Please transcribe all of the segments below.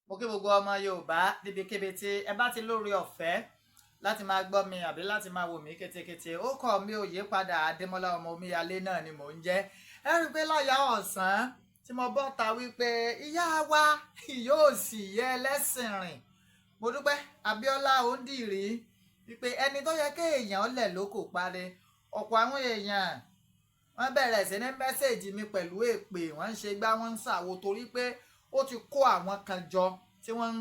mo kí gbogbo ọmọ Yorùbá níbikíbi tí ẹ bá ti lórí ọ̀fẹ́ láti máa gbọ́ mi àbí láti máa wò mí kétékété. Ó kọ́ mi ò yí padà Adémọ́lá ọmọ omíyalé náà ni mò ń jẹ́. Ẹ rí i pé láyà ọ̀sán tí mo bọ́ ta wípé ìyá wa yóò sì yẹ ẹlẹ́sìn rìn. Mo dúpẹ́ Abíọ́lá Onitiri wípé ẹni tó yẹ kéèyàn lẹ̀ ló kò parí. Ọ̀pọ̀ àwọn èèyàn wọ́n bẹ̀rẹ̀ sí ní mẹ́sẹ̀jì mi pẹ̀lú èpè, wọ́n ń ṣe gbá wọ́n ń ṣàwo torí pé ó ti kó àwọn kan jọ tí wọ́n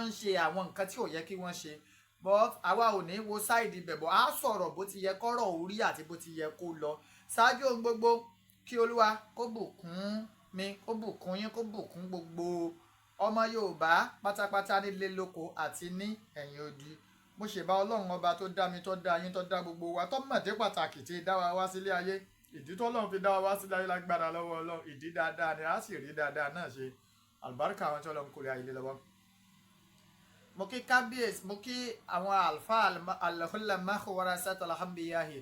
ń ṣe àwọn nǹkan tí ò yẹ kí wọ́n ṣe. But àwa ò ní wo sáìdì bẹ̀bọ̀ á sọ̀rọ̀ bó ti yẹ kọ́rọ̀ orí àti bó ti yẹ kó lọ. Ṣáájú ohun gbogbo kí Olúwa kó bùkún mi, kó bùkún yín, kó bùkún gbogbo ọmọ Yorùbá pátápátá nílé lóko àti ní ẹ̀yìn odi. Mo ṣèbá Ọlọ́run ọba tó dá mi, tó dá yín, tó dá gbogbo wa, tó mọ̀dé pàtàkì tí dá wa wá sílé ayé. Ìdí tó Ọlọ́run fi dá wa wá sílé ayé lágbára lọ́wọ́ Ọlọ́run. Ìdí dáadáa ni a sì rí dáadáa náà ṣe. Àlùbáríkà àwọn tí Ọlọ́run kò rí ayé lọ́wọ́. Mo kí kábíyèsí, mo kí àwọn àlùfáà al-ulama warasatul anbiya'i.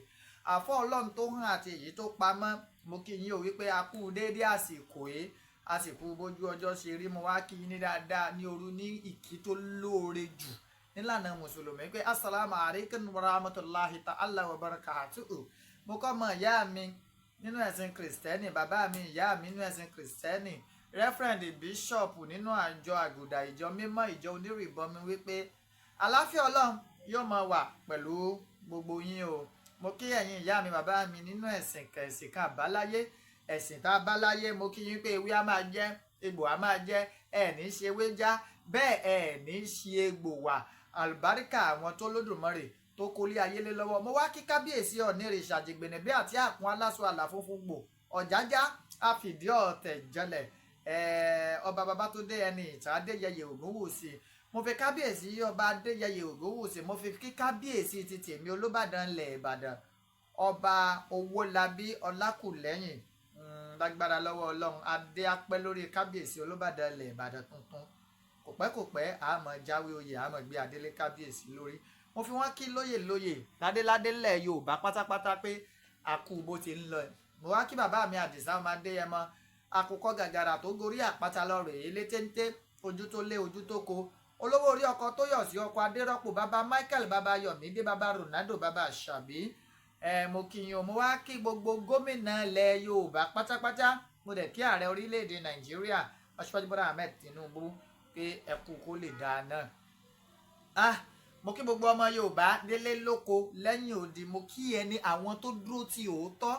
Àfọ́ Ọlọ́run tó hàn àti èyí tó pamọ́. Mo kí yín o wípé a kú déédé àsìkò yìí, àsìkò bójú ọjọ́ ṣe rí. Mo wá kí yín ní dáadáa ní òru ní ìkí tó lóore jù nílànà mùsùlùmí pé assalamu alaikum warahmatullahi ta'ala wa barakatuhu. Mo kọ́ mọ ìyá mi nínú ẹ̀sìn kìrìsìtẹ́nì, bàbá mi ìyá mi nínú ẹ̀sìn kìrìsìtẹ́nì, rẹ́fẹ̀rẹ̀ndì bíṣọ̀pù nínú àjọ àgùdà ìjọ mímọ́ ìjọ onírìbọmi wípé àlàáfíà Ọlọ́run yóò máa wà pẹ̀lú gbogbo yín o. Mo kí ẹ̀yin ìyá mi bàbá mi nínú ẹ̀sìn kẹ̀sìn kan àbáláyé, ẹ̀sìn tá a bá láyé. Mo kí yín pé ewé á máa jẹ́, egbò á máa jẹ́, ẹ̀ ní ṣe ewé já, bẹ́ẹ̀ ẹ̀ ní ṣe egbò wà. Àlùbáríkà àwọn tó lódùmarè tó kólé ayé lé lọ́wọ́. Mo wá kí kábíyèsí Onitiri ṣàjègbènè bí àti àpọn aláṣọ àlàfúnfún gbò ọ̀jájá àfìdí ọ̀tẹ̀ jẹlẹ̀ ọba Babátúndé ẹni ìtàn Adéyẹyè Ògúnwùsì. Mo fi kábíyèsí ọba Adéyẹyè Ògúnwùsì, mo fi kí kábíyèsí ti tèmi Olúbàdàn ilẹ̀ Ìbàdàn ọba Owólabí Ọlákùlẹ́yìn. Lágbára lọ́wọ́ Ọlọ́run adé apẹ́ lórí kábíyèsí Olúbàdàn ilẹ̀ Ìbàdàn tuntun. Kò pẹ́ àmọ́ jáwé oyè, àmọ́ gbé adélé kábíyèsí lórí. Mo fi wọ́n kí lóyè ládéládé ńlẹ̀ Yorùbá pátápátá pé àkú bó ti ń lọ. Mo wá kí bàbá mi Àdìsá ọmọ Adéyẹmọ, àkùkọ gàgàrà tó gorí àpáta lọ rèé létéńté, ojú tó lé ojú tó ko, olówó orí ọkọ tó yọ̀ sí ọkọ Adérọ́pò, bàbá Michael, bàbá Yọ̀mídé, bàbá Ronaldo, bàbá Àṣàbí. Mo kí yín o. Mo wá kí gbogbo gómìnà ilẹ̀ Yorùbá pátápátá. Mo dẹ̀ kí ààrẹ orílẹ̀-èdè Nàìjíríà Aṣíwájú Bọ́lá Ahmed Tinubu pé ẹkú kó lè dáa náà. Mo kí gbogbo ọmọ Yorùbá délé lóko lẹ́yìn odi. Mo kí ẹni àwọn tó dúró ti òótọ́,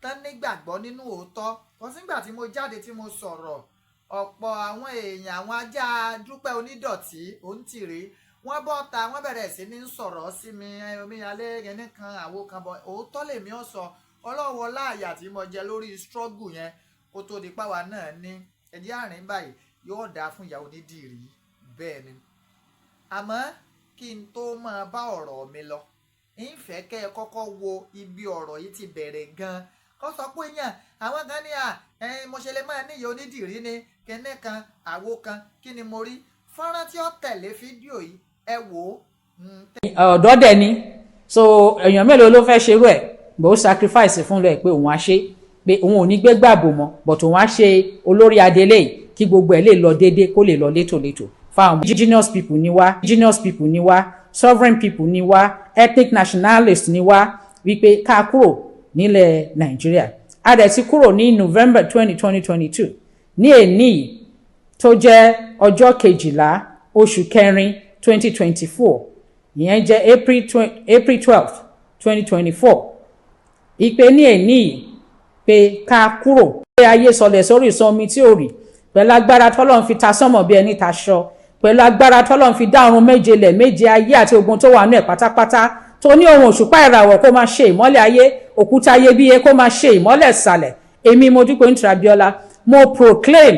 tán nígbàgbọ́ nínú òótọ́. Kò sígbà tí mo jáde tí mo sọ̀rọ̀, ọ̀pọ̀ àwọn èèyàn, àwọn ajá Dúpẹ́ onídọ̀tí Onitiri, wọ́n bọ́ ta, wọ́n bẹ̀rẹ̀ sí ní sọ̀rọ̀ sí mi, omíyalé ẹni kan àwo kan bọ̀. Òótọ́ lèmi ó sọ. Ọlọ́wọ́ láàyà tí mo jẹ lórí struggle yẹn kó tó di páwa náà ní ẹdí àárín báyìí yóò dáa fún ìyá Onitiri. Bẹ́ẹ̀ ni. Àmọ́ kí n tó máa bá ọ̀rọ̀ mi lọ, ìfẹ́ kẹ́ ẹ kọ́kọ́ wo ibi ọ̀rọ̀ yìí ti bẹ̀rẹ̀ gan-an. Kọ́ sọ pé yàn àwọn kan ní mo ṣe lè máa ní ìyá Onitiri ni kíní kan àwo kan, kí ni mo rí? Fọ́nrán tí ó tẹ̀lé fídíò yìí ẹ wò ó. Ọ̀dọ́ dẹ̀ ni, so èèyàn mélòó ló fẹ́ ṣerú ẹ̀? Bó sacrifice fún lọ ẹ̀ pé òun á ṣe, pé òun ò ní gbé gbàgbó mọ́, but òun á ṣe olórí adélé kí gbogbo ẹ̀ lè lọ déédéé, kó lè lọ létòlétò. Fáwọn indigenous people ni wá, sovereign people ni wá, ethnic nationalist ni wá, wípé ká kúrò nílẹ̀ Nàìjíríà. A dẹ̀ ti kúrò ní November 2022 ní èní tó jẹ́ ọjọ́ 12 oṣù kẹrin 2024, ìyẹn jẹ́ April 12 2024. Ìpè ní èní pé ká kúrò, pé ayé sọlẹ̀ sórí ìsọmi tí ò rí, pẹ̀lú agbára tọ́lọ́run fi ta sánmọ̀ bí ẹni taṣọ, pẹ̀lú agbára tọ́lọ́run fi dá ọ̀run méje lẹ̀ méje ayé àti ogun tó wà nínú ẹ̀ pátápátá, tó ní ohun òṣùpá ìràwọ̀ kó máa ṣe ìmọ́lẹ̀ ayé, òkúta ayébíyé kó máa ṣe ìmọ́lẹ̀ ìsàlẹ̀. Èmi mo Dupe Onitiri Abíọ́lá, mo proclaim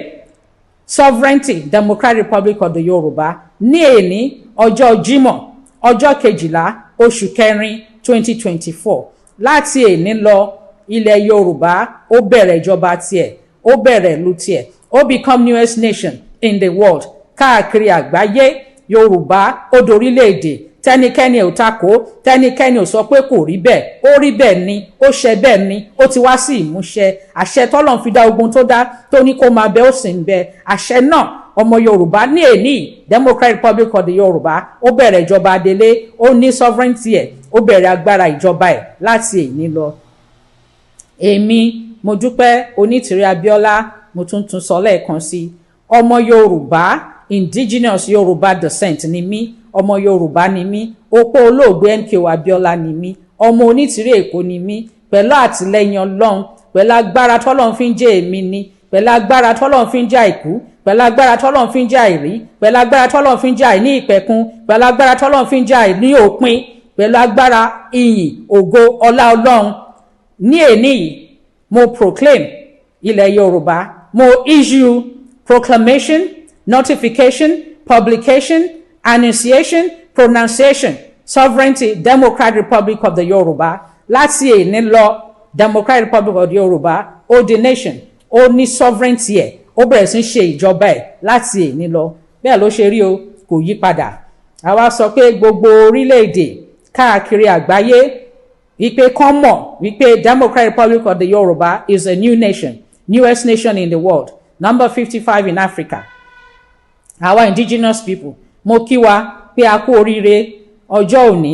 sovereignty Democratic Republic of the Yorùbá ní èní ọjọ́ Jímọ̀ ọjọ́ 12 oṣù kẹrin 2024. Láti èní lọ ilẹ̀ Yorùbá ó bẹ̀rẹ̀ ìjọba tiẹ̀, ó bẹ̀rẹ̀ ìlú tiẹ̀, ó become newest nation in the world. Káàkiri àgbáyé Yorùbá ó dorílẹ̀-èdè, tẹ́nikẹ́ni ò takò, tẹ́nikẹ́ni ò sọ pé kò rí bẹ́ẹ̀, ó rí bẹ́ẹ̀ ni, ó ṣe bẹ́ẹ̀ ni, ó ti wá sí ìmúṣẹ. Àṣẹ tọ́lọ́run fi dá ogun tó dá, tó ní kó máa bẹ ó sì ń bẹ. Àṣẹ náà ọmọ Yorùbá ní èní Democratic Republic of the Yorùbá ó bẹ̀rẹ̀ ìjọba adélé ó ní sovereignty ẹ̀ ó bẹ̀rẹ̀ agbára ìjọba ẹ̀ láti èní lọ. Èmi Modúpẹ́ Onítìrí Abíọ́lá mo tún sọ lẹ́ẹ̀kan sí ọmọ Yorùbá indigenous Yorùbá descent ni mí ọmọ Yorùbá ni mí opó olóògbé MKO Abíọ́lá ni mí ọmọ Onítìrí Èkó ni mí pẹ̀lú àtìlẹ́yìn Ọlọ́run pẹ̀lú agbára tọ́lọ́run fi ń jẹ́ èmi ni pẹ̀lú agbára tọ́lọ́run fi ń jẹ́ àìkú pẹ̀lú agbára tọ́lọ́run fi ń jẹ́ àìrí pẹ̀lú agbára tọ́lọ́run fi ń jẹ́ àìní ìpẹ̀kun pẹ̀lú agbára tọ́lọ́run fi ń jẹ́ àìní òpin pẹ̀lú agbára ìyìn ògo ọlá Ọlọ́run ní èní yìí mo proclaim ilẹ̀ Yorùbá mo issue proclamation notification publication annunciation pronunciation sovereignty Democratic Republic of the Yorùbá láti èní lọ Democratic Republic of the Yorùbá ó di nation ó ní sovereignty ẹ̀ ó bẹ̀rẹ̀ sí ṣe ìjọba ẹ̀ láti èní lọ bẹ́ẹ̀ ló ṣe rí o kò yí padà. Àwa sọ pé gbogbo orílẹ̀-èdè káàkiri àgbáyé wípé kán mọ̀ wípé Democratic Republic of the Yorùbá is a new nation newest nation in the world number 55 in Africa. Àwa indigenous people mo kí wa pé a kú oríire ọjọ́ òní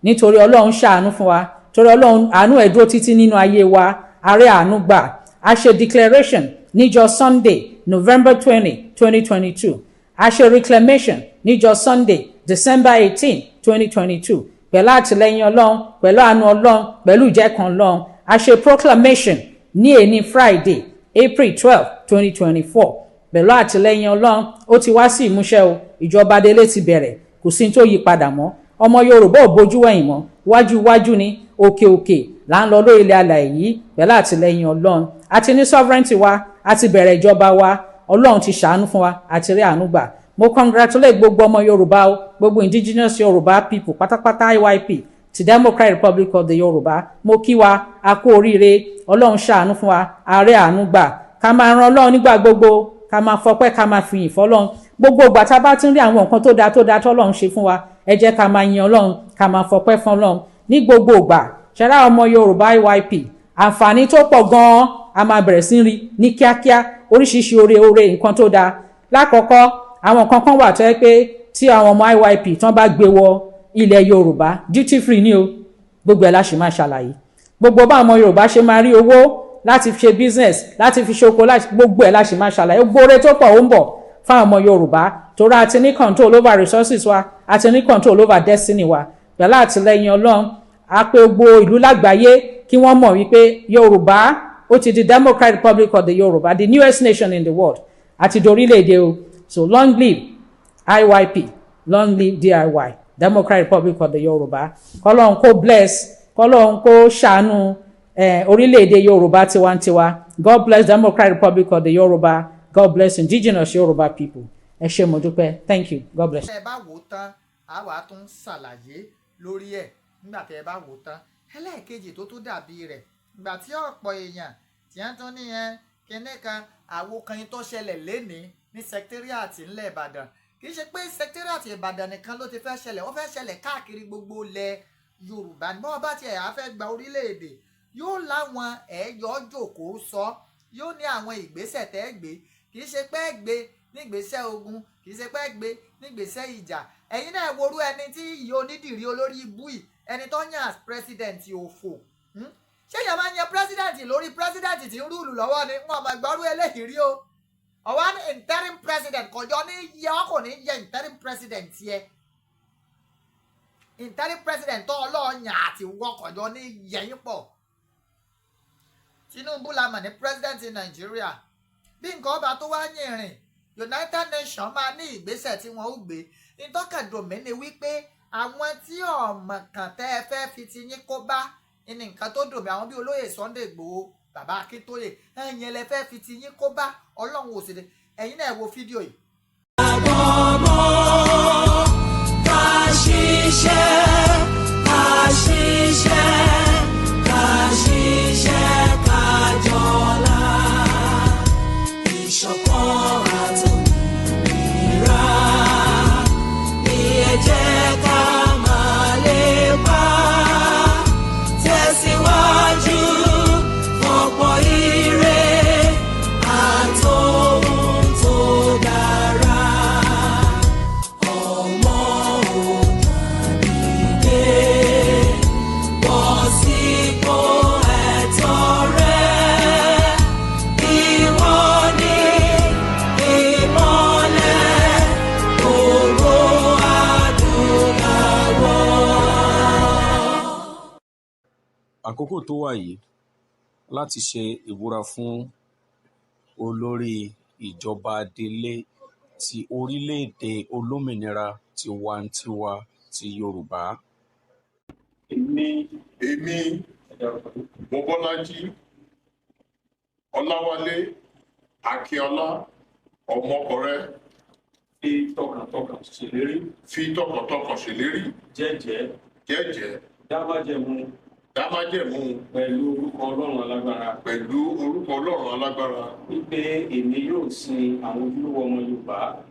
nítorí Ọlọ́run ṣàánú fún wa torí Ọlọ́run àánú ẹ̀ dúró títí nínú ayé wa àárẹ̀ àánú gbà. A ṣe declaration níjọ́ Sunday November 20 2022 a ṣe reclamation níjọ́ Sunday December 18 2022 pẹ̀lú àtìlẹ́yìn Ọlọ́run pẹ̀lú àánú Ọlọ́run pẹ̀lú ìjẹ́kan Ọlọ́run a ṣe proclamation ní èní Friday April 12 2024 pẹ̀lú àtìlẹ́yìn Ọlọ́run ó ti wá sí ìmúṣẹ o ìjọba délé ti bẹ̀rẹ̀ kò sí tó yí padà mọ́ ọmọ Yorùbá ò bójú wẹ̀yìn mọ́ wájú ni òkè òkè là ń lọ lórí ilẹ̀ alàyè yìí pẹ̀lú àtìlẹ́yìn Ọlọ́run àti ní sovereignty wa àti bẹ̀rẹ̀ ìjọba wa Ọlọ́run ti ṣàánú fún wa àti rí àánú gbà. Mo congratulate gbogbo ọmọ Yorùbá o gbogbo indigenous Yorùbá people pátápátá IYP ti Democratic Republic of the Yorùbá mo kí wa a kú oríire Ọlọ́run ṣàánú fún wa àárẹ àánú gbà ká máa ran Ọlọ́run nígbà gbogbo ká máa fọpẹ́ ká máa fìyìn fọ́lọ́run gbogbo ìgbà tá a bá ti ń rí àwọn nǹkan tó dáa tọ́lọ́run ṣe fún wa ẹ jẹ́ ká máa yin Ọlọ́run ká máa fọpẹ́ fún Ọlọ́run ní gbogbo ìgbà ṣẹlá ọmọ Yorùbá IYP àǹfààní tó pọ̀ gan-an a máa bẹ̀rẹ̀ sí rí ní kíákíá oríṣiríṣi oore nǹkan tó dáa. Lákọ̀ọ́kọ́ àwọn nǹkan kan wà tó yẹ pé tí àwọn ọmọ IYP tán bá gbé wọ ilẹ̀ Yorùbá duty free ni o gbogbo ẹ̀ la ṣe máa ṣàlàyé gbogbo bá ọmọ Yorùbá ṣe máa rí owó láti fi ṣe business láti fi ṣoko gbogbo ẹ̀ la ṣe máa ṣàlàyé gbogbo oore tó pọ̀ ó ń bọ̀ fáwọn ọmọ Yorùbá torí a ti ní control over resources wa a ti ní control over destiny wa pẹ̀lú àtìlẹ́yìn Ọlọ́run a pé gbogbo ìlú lágbàáyé kí wọ́n mọ̀ wípé Yorùbá ó ti di Democratic Republic of the Yorùbá the newest nation in the world àti dorílẹ̀-èdè o so long live IYP long live DIY Democratic Republic of the Yorùbá kọ́lọ́run kó bless kọ́lọ́run kó ṣàánú orílẹ̀-èdè Yorùbá tiwantiwa God bless Democratic Republic of the Yorùbá God bless indigenous Yorùbá people ẹ ṣé mo dúpẹ́ thank you God bless. ẹ bá wò tán àwa tún ṣàlàyé lórí ẹ̀ nígbà tí ẹ bá wò tán ẹlẹ́ẹ̀kejì tó tún dàbí rẹ̀ ìgbà tí ọ̀pọ̀ èèyàn tí wọ́n tún níyẹn kinní kan àwo kan tó ṣẹlẹ̀ lénìí ní secretariat ńlẹ̀ Ìbàdàn kì í ṣe pé secretariat Ìbàdàn nìkan ló ti fẹ́ ṣẹlẹ̀ ó fẹ́ ṣẹlẹ̀ káàkiri gbogbo ilẹ̀ Yorùbá ní bọ́ọ̀ bá tiẹ̀ á fẹ́ gba orílẹ̀-èdè yóò láwọn ẹ̀yọ́ jòkóó sọ yóò ní àwọn ìgbésẹ̀ tẹ́ gbé kì í ṣe pé gbé nígbésẹ̀ ogun kì í ṣe pé gbé nígbésẹ̀ ìjà ẹ̀yin náà worú ẹni tí ìyá onídìrí olórí ibú yìí ẹni tó yàn as president òfò ṣé èèyàn máa ń yan president lórí president tí ń rúùlù lọ́wọ́ ni wọn máa gbọ́rú eléyìí rí o ọ̀wá ní interim president kọjọ ní yẹ wọn kò ní yẹ interim president yẹ interim president tó ọlọ́ọ̀yàn àti wọkọ̀jọ ní yẹ̀yìn pọ̀ Tinubu la mọ̀ ní president Nàìjíríà bí nǹkan ọba tó wá yìnrìn United Nations máa ní ìgbésẹ̀ tí wọ́n ó gbé ìtọ́kàdùnmí ni wípé àwọn tí ọmọ kan tẹ́ ẹ fẹ́ fi ti yín kó bá ní nǹkan tó dùn mí àwọn bí olóyè Sunday Igboho bàbá Akíntóyè ẹ̀yin lẹ fẹ́ fi ti yín kó bá Ọlọ́run ò sì lè ẹ̀yin náà wo fídíò yìí. àgbọ̀mọ́ ká ṣiṣẹ́ ká ṣiṣẹ́ ká ṣiṣẹ́ ká jọlá ìṣọ̀kan àtòmìnira ní ẹ jẹ́ ká máa lépa tẹ̀síwájú fọ̀pọ̀ ire àtòhun tó dára. àkókò tó wà yìí láti ṣe ìbúra fún olórí ìjọba adelé ti orílẹ̀-èdè olómìnira tiwantiwa ti Yorùbá. Èmi Mobọ́lájí Ọláwálé Akínọlá Ọmọkọrẹ fi tọkàntọkàn ṣèlérí jẹ́jẹ́ dá májẹ̀mú pẹ̀lú orúkọ Ọlọ́run alágbára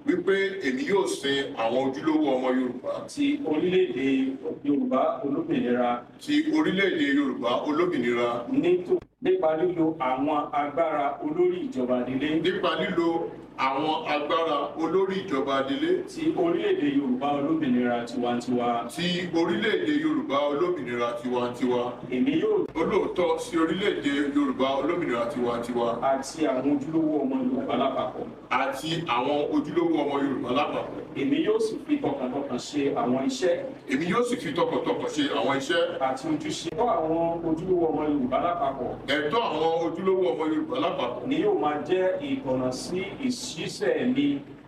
wípé èmi yóò sin àwọn ojúlówó ọmọ Yorùbá ti orílẹ̀-èdè Yorùbá olómìnira nípa lílo àwọn agbára olórí ìjọba adelé ti orílẹ̀-èdè Yorùbá olómìnira tiwantiwa. Èmi yóò olóòótọ́ sí orílẹ̀-èdè Yorùbá olómìnira tiwantiwa àti àwọn ojúlówó ọmọ Yorùbá lápapọ̀. Èmi yóò sì fi tọkàntọkàn ṣe àwọn iṣẹ́ àti ojúṣe ẹ̀tọ́ àwọn ojúlówó ọmọ Yorùbá lápapọ̀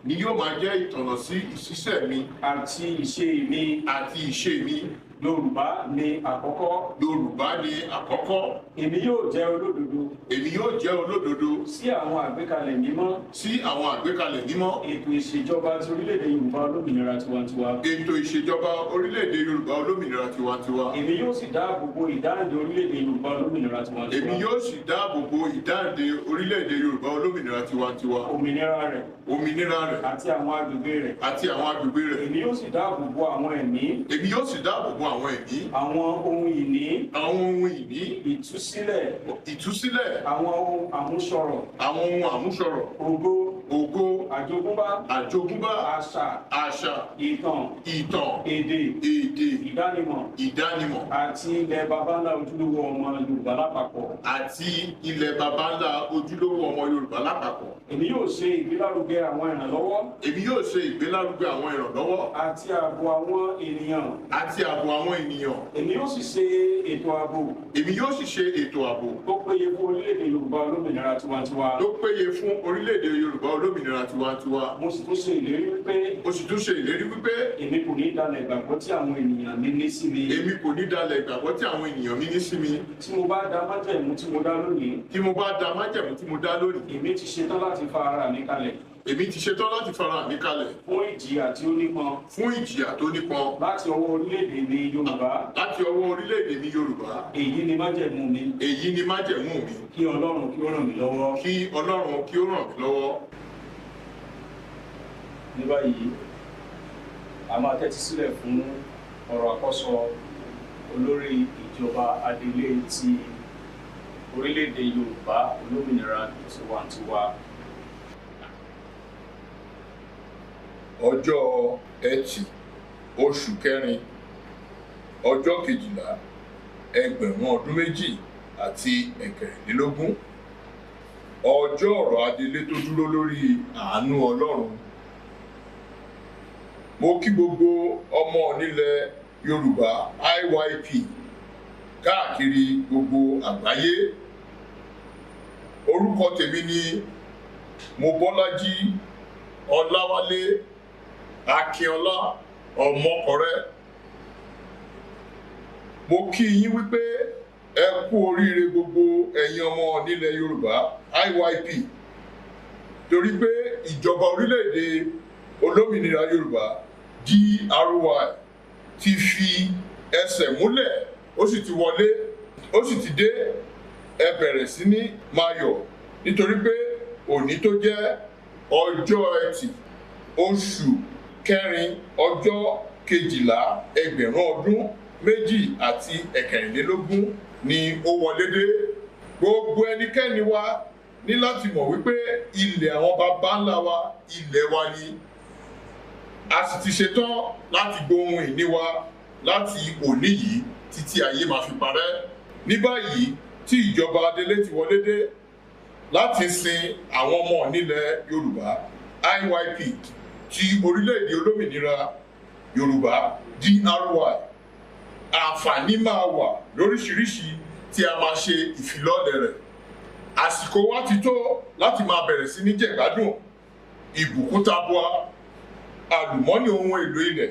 ni yóò máa jẹ́ ìtọ̀nà sí ìṣiṣẹ́ mi àti ìṣe mi. Yorùbá ni àkọ́kọ́. Èmi yóò jẹ́ olódodo sí àwọn àgbékalẹ̀ mímọ́. Ètò ìṣèjọba ti orílẹ̀-èdè Yorùbá olómìnira tiwantiwa. Èmi yóò sì dáàbò bo ìdáǹdè orílẹ̀-èdè Yorùbá olómìnira tiwantiwa. Òmìnira rẹ̀ àti àwọn agbègbè rẹ̀. Èmi yóò sì dáàbò bo àwọn ẹ̀mí. Àwọn ohun ìní. Ìtúsílẹ̀. Àwọn ohun àmúṣọrọ̀. Ògo. Àjogúnbá. Àṣà. Ìtàn. Èdè. Ìdánimọ̀. Àti ilẹ̀ baba ńlá ojúlówó ọmọ Yorùbá lápapọ̀. Èmi yóò ṣe ìgbélárugẹ àwọn ìrànlọ́wọ́. Àti ààbò àwọn ènìyàn. Èmi yóò sì ṣe ètò ààbò. Tó péye fún orílẹ̀-èdè Yorùbá olómìnira tiwantiwa. Mo sì tún ṣe ìlérí wípé. Èmi kò ní dalẹ̀ ìgbàgbọ́ tí àwọn ènìyàn mi ní sí mi. Tí mo bá da májẹ̀mú tí mo dá lónìí. Èmi ti ṣetán láti fa ara mi kalẹ̀. Fún ìjìyà tó nípọn. Láti ọwọ́ orílẹ̀-èdè mi Yorùbá. Èyí ni májẹ̀mú mi. Kí Ọlọ́run kí ó ràn mí lọ́wọ́. Ní báyìí, a máa tẹ́tí sílẹ̀ fún ọ̀rọ̀ àkọ́sọ olórí ìjọba adelé ti orílẹ̀-èdè Yorùbá olómìnira tiwantiwa. Ọjọ́ Ẹtì oṣù kẹrin ọjọ́ 12 ẹgbẹ̀rún ọdún 2023 ọjọ́ ọ̀rọ̀ adelé tó dúró lórí àánú Ọlọ́run. Mo kí gbogbo ọmọ nílẹ̀ Yorùbá IYP káàkiri gbogbo àgbáyé. Orúkọ tèmi ni Mobọ́lájí Ọláwálé Akínọlá Ọmọkọrẹ. Mo kí yín wípé ẹ kú oríire gbogbo ẹ̀yin ọmọ nílẹ̀ Yorùbá IYP torí pé ìjọba orílẹ̀-èdè olómìnira Yorùbá DRY ti fi ẹsẹ̀ múlẹ̀, ó sì ti wọlé, ó sì ti dé. Ẹ bẹ̀rẹ̀ sí ní máa yọ̀ nítorí pé òní tó jẹ́ ọjọ́ Ẹtì oṣù kẹrin ọjọ́ 12 ẹgbẹ̀rún ọdún 2023 ni ó wọlé dé. Gbogbo ẹnikẹ́ni wa ní láti mọ̀ wípé ilẹ̀ àwọn baba ńlá wa ilẹ̀ wa ni. A sì ti ṣetán láti gbóhùn ìní wa láti òní yìí títí ayé máa fi parẹ́. Ní báyìí tí ìjọba adelé ti wọlé dé láti sin àwọn ọmọ nílẹ̀ Yorùbá IYP ti orílẹ̀-èdè olómìnira Yorùbá DRY, àǹfààní máa wà lóríṣiríṣi tí a máa ṣe ìfilọ́lẹ̀ rẹ̀. Àsìkò wa ti tó láti máa bẹ̀rẹ̀ sí ní jẹ̀gbádùn ìbùkún tabua, àlùmọ́nì ohun èlò ilẹ̀,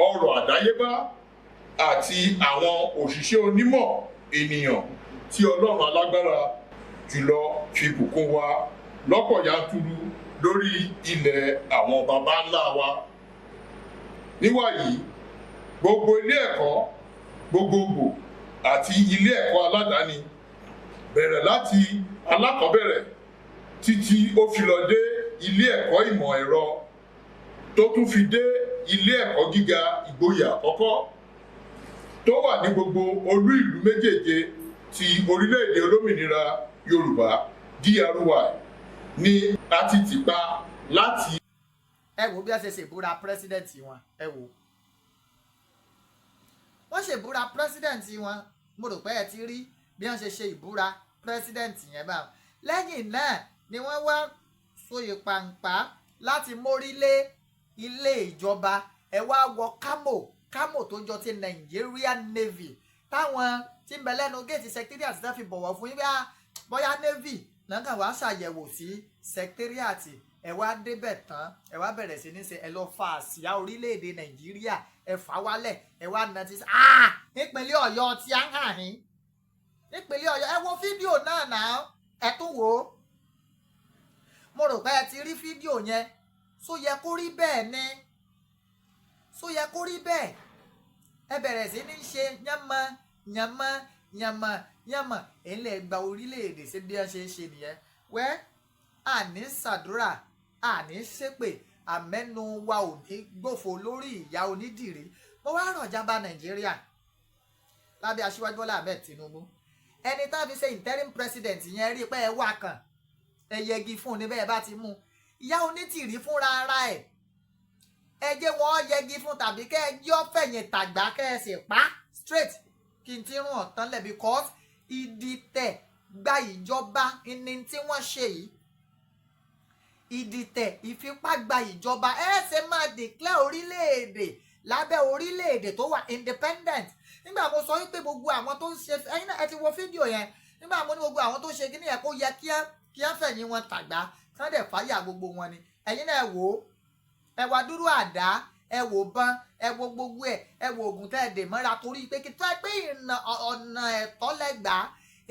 ọrọ̀ àdáyébá àti àwọn òṣìṣẹ́ onímọ̀ ènìyàn tí Ọlọ́run alágbára jùlọ fi bùkún wa lọ́pọ̀ yanturu lórí ilẹ̀ àwọn baba ńlá wa. Níwàyí, gbogbo ilé ẹ̀kọ́ gbogbogbò àti ilé ẹ̀kọ́ aládàáni bẹ̀rẹ̀ láti alákọ̀ọ́bẹ̀rẹ̀ títí ó fi lọ dé ilé ẹ̀kọ́ ìmọ̀ ẹ̀rọ tó tún fi dé ilé ẹ̀kọ́ gíga ìgboyà àkọ́kọ́ tó wà ní gbogbo olú ìlú méjèèje ti orílẹ̀-èdè olómìnira Yorùbá DRY ni a ti tìpa láti. Ẹ wo bí wọ́n ṣe ṣèbúra pírẹsidẹ́ǹtì wọn, ẹ wo wọ́n ṣèbúra pírẹsidẹ́ǹtì wọn. Mo rò pé ẹ ti rí bí wọ́n ṣe ṣe ìbúra pírẹsidẹ́ǹtì yẹn báwọn. Lẹ́yìn náà ni wọ́n wá sóye pàǹpá láti mórílé ilé ìjọba. Ẹ wá wọ kámò tó jọ ti Nigerian Navy táwọn tí ń bẹ lẹ́nu géètì secretariat náà fi bọ̀wọ̀ fún yín bí bóyá Navy lọ́kàn wá ṣàyẹ̀wò sí secretariat. Ẹ wá débẹ̀ tán, ẹ wá bẹ̀rẹ̀ sí ní ṣe ẹ lọ fa àsíá orílẹ̀-èdè Nàìjíríà ẹ fà wálẹ̀, ẹ wá notice nípínlẹ̀ Ọ̀yọ́ tí a ń hàn yín, nípínlẹ̀ Ọ̀yọ́ ẹ wo fídíò náà ẹ tún wò ó. Mo rò pé ẹ ti rí fídíò yẹn. Só yẹ kó rí bẹ́ẹ̀ ni, só yẹ kó rí bẹ́ẹ̀. Ẹ bẹ̀rẹ̀ sí ní ṣe yánmọ́ èyí lè gba orílẹ̀-èdè sí bí wọ́n ṣe ń ṣe nìyẹn. Àní ṣàdúrà, àní ṣépè, àmẹ́nu wa ò ní gbòfo lórí ìyá Onítìrí. Mo wá rọ̀ jábá Nàìjíríà lábẹ́ Aṣíwájú Bọ́lá Ahmed Tinubu. Ẹni tá a fi ṣe interim president yẹn rí pé ẹ wà kàn, ẹ yẹgi fún un ní bẹ́ẹ̀ bá ti mú. Ìyá Onítìrí fúnra ara ẹ̀, ẹ jẹ́ wọ́n yẹgi fún tàbí kẹ́ ẹ jọ́ fẹ̀yìn tàgbà kẹ́ ẹ sì pa straight kí n ti rún ọ̀tán lẹ̀ because ìdìtẹ̀ gba ìjọba ní tí wọ́n ṣe yìí. Ìdìtẹ̀ ìfipá gba ìjọba ẹ ṣe máa declare orílẹ̀-èdè lábẹ́ orílẹ̀-èdè tó wà independent. Nígbà mo sọ wípé gbogbo àwọn tó ń ṣe ẹ̀yin náà ẹ ti wo fídíò yẹn. Nígbà mo ní gbogbo àwọn tó ń ṣe kíní yẹn kó yẹ kí á fẹ̀yìn wọn tàgbà kán dẹ̀ fàyà gbogbo wọn ni. Ẹ̀yin náà ẹ wò ó, ẹ wá dúró àdá, ẹ wò bán, ẹ wo gbogbo ẹ wo oògùn tẹ́ ẹ dè mọ́ra torí pé kí tó ẹ pé ọ̀nà ẹ̀tọ́ lẹ́gbàá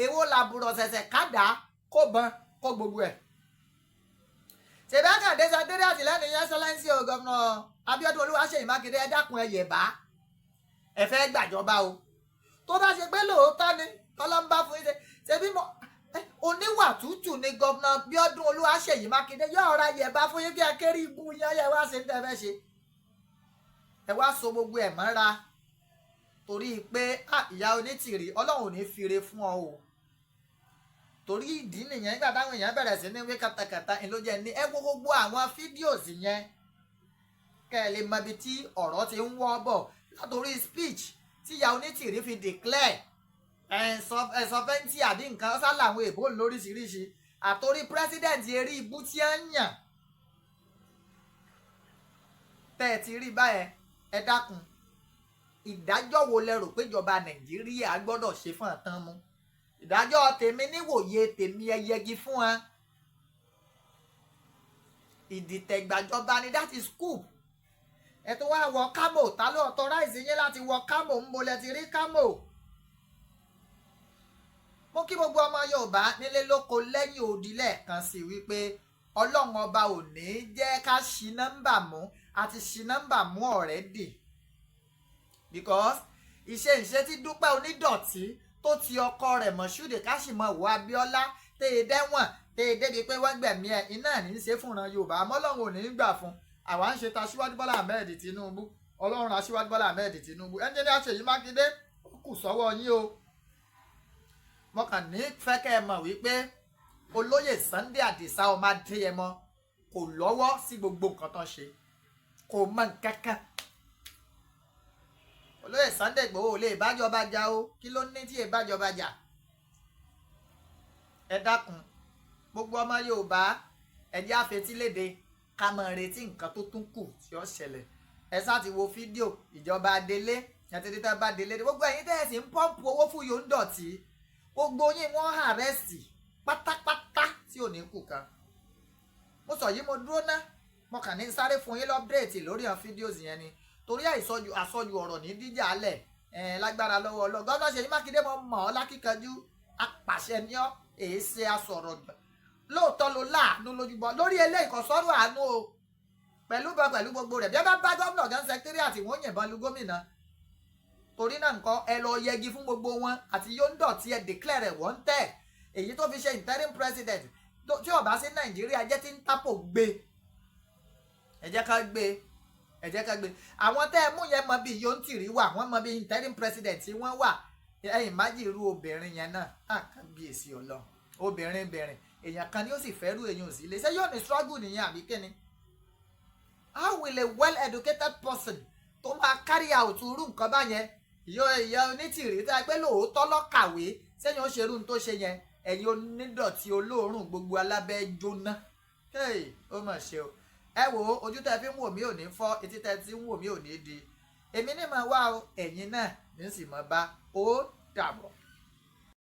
èwo làbúrò ṣẹ̀ṣẹ̀ kádà kó bán kó gbogbo ẹ̀. Ṣèbá kàdé sàdédé àtìlẹ́yìn yẹn sọ́láńsì o gọ́vnà Abíọ́dún Olúwaṣèyí Mákindé ẹ dákun ẹ yẹ̀bá ẹ fẹ́ gbàjọba o. Tó bá ṣe pé lóòótọ́ ni tọ́lọ́mbá fún yín ṣe bí mo oníwà tútù ni gọ́vnà Abíọ́dún Olúwaṣèyí Mákindé yóò ra yẹ̀bá fún yín bí akéré ibú yẹn yẹ wá ṣe ń tẹ́ fẹ́ ṣe. Ẹ wá so gbogbo ẹ̀ mọ́ra torí pé ìyá Onítìrí Ọlọ́run ò ní fire fún ọ o. Torí ìdí nìyẹn nígbà táwọn èèyàn bẹ̀rẹ̀ sí ní wí katakata ló jẹ́ ní ẹ wo gbogbo àwọn fídíòs yẹn kẹ́ ẹ lè mọ ibi tí ọ̀rọ̀ ti ń wọ́ bọ̀ látòrí speech tí ìyá Onítìrí fi declare ẹ̀sọ́fẹ́ntì àbí nǹkan sálà àwọn èèbó lóríṣiríṣi àtòrí president eré ibú tí ó ń yàn tẹ́ ẹ ti rí báyẹn. Ẹ dákun ìdájọ́ wo lẹ rò pé ìjọba Nàìjíríà gbọ́dọ̀ ṣe fún àtàn mú? Ìdájọ́ tèmi níwòye tèmi ẹ yẹgi fún wọn. Ìdìtẹ̀gbàjọba ni that is coup. Ẹ tó wá wọ kámò ta ló authorize yín láti wọ kámò ń bolẹ̀ ti rí kámò. Mo kí gbogbo ọmọ Yorùbá nílé lóko lẹ́yìn odi lẹ́ẹ̀kan sí wípé Ọlọ́run ọba ò ní jẹ́ ká ṣí nọ́mbà mú àti ṣí nọ́mbà mú already because ìṣe tí Dúpẹ́ Onídọ̀tí tó ti ọkọ rẹ̀ Mọ̀ṣúdì Káṣímọ̀wò Abíọ́lá tẹ́ dẹ́wọ̀n tẹ́ débi pé wọ́n gbẹ̀mí ẹ̀ iná ní í ṣe fúnra Yorùbá àmọ́ Ọlọ́run ò ní gbà fún. Àwa ń ṣe ta Aṣíwájú Bọ́lá Ahmed Tinubu, Ọlọ́run Aṣíwájú Bọ́lá Ahmed Tinubu. Ẹnjìníà Ṣèyí Mákindé ó kù sọ́wọ́ yín o. Mo kàn ní fẹ́ kẹ́ ẹ mọ̀ wípé olóyè Sunday Adisa ọmọ Adéyẹmọ kò lọ́wọ́ sí gbogbo nǹkan tó ń ṣe, kò mọ nǹkan kan. Olóyè Sunday Igboho lè bájọba jà o, kí ló ní tí èbájọba jà? Ẹ dákun gbogbo ọmọ Yorùbá ẹ jẹ́ àfetílédè ká mọ̀ retí nǹkan tó tún kù tí ó ṣẹlẹ̀. Ẹ sá ti wo fídíò ìjọba Adélé àti títà bá délé gbogbo ẹ̀yin tẹ́ ẹ sì ń pọ́ǹpù owó fún yòó ń dọ̀tí gbogbo yín wọ́n àrẹ́sì pátápátá tí ò ní kù kan. mo sọ yìí mo dúró ná mo kàn ní sáré fún yín lọ́pdẹ̀tì lórí àwọn fídíòs yẹn ni torí àsọjù ọ̀rọ̀ ní díjà alẹ̀ lágbára lọ́wọ́ ọlọ́ gọ́dọ̀ Ṣèyí Mákindé mo mọ̀ ọ́ lákíkanjú apàṣẹ ní ọ́ èé ṣe asọ̀rọ̀ lóòótọ́ ló láàánú lójúbọ lórí eléyìí kò sọ̀rọ̀ àánú o pẹ̀lú gbogbo rẹ̀ bí ẹ bá gómìnà gan sẹkítírìàtì wọ́n yìnbọn lu gómìnà torí náà nǹkan ẹ lọ yẹgi fún gbogbo wọn àti yóńdọ̀ tí ẹ declare wọ́n tẹ̀ èyí tó fi ṣe interim president tí ó bá sí Nàìjíríà jẹ́ tí ń tápò gbé ẹ jẹ́ ká gbé àwọn tẹ́ ẹ mú yẹn mọ bí Onitiri wà wọ́n mọ bí interim president tí wọ́n wà ẹ̀yìn májì irú obìnrin yẹn náà kábíyèsí Ọlọ́run obìnrin èèyàn kan ni ó sì fẹ́rù èèyàn ò sí lè ṣe yóò ní struggle nìyẹn àbí kíni. How will a well educated person tó máa carry out irú nǹkan báyẹn ìyá Onitiri tó yẹ pé lóòótọ́ lọ́kàwé sẹ́yìn ó ṣe irú tó ṣe yẹn ẹ̀yin onídọ̀tí olóòórùn gbogbo alábẹ́ jóná ó mà ṣe o ẹ wo ojú tẹ́ fi ń wò mí ò ní fọ́ etí tẹ́ ti ń wò mí ò ní di èmi ní máa wá o ẹ̀yin náà ní sì máa bá ó dàbọ̀.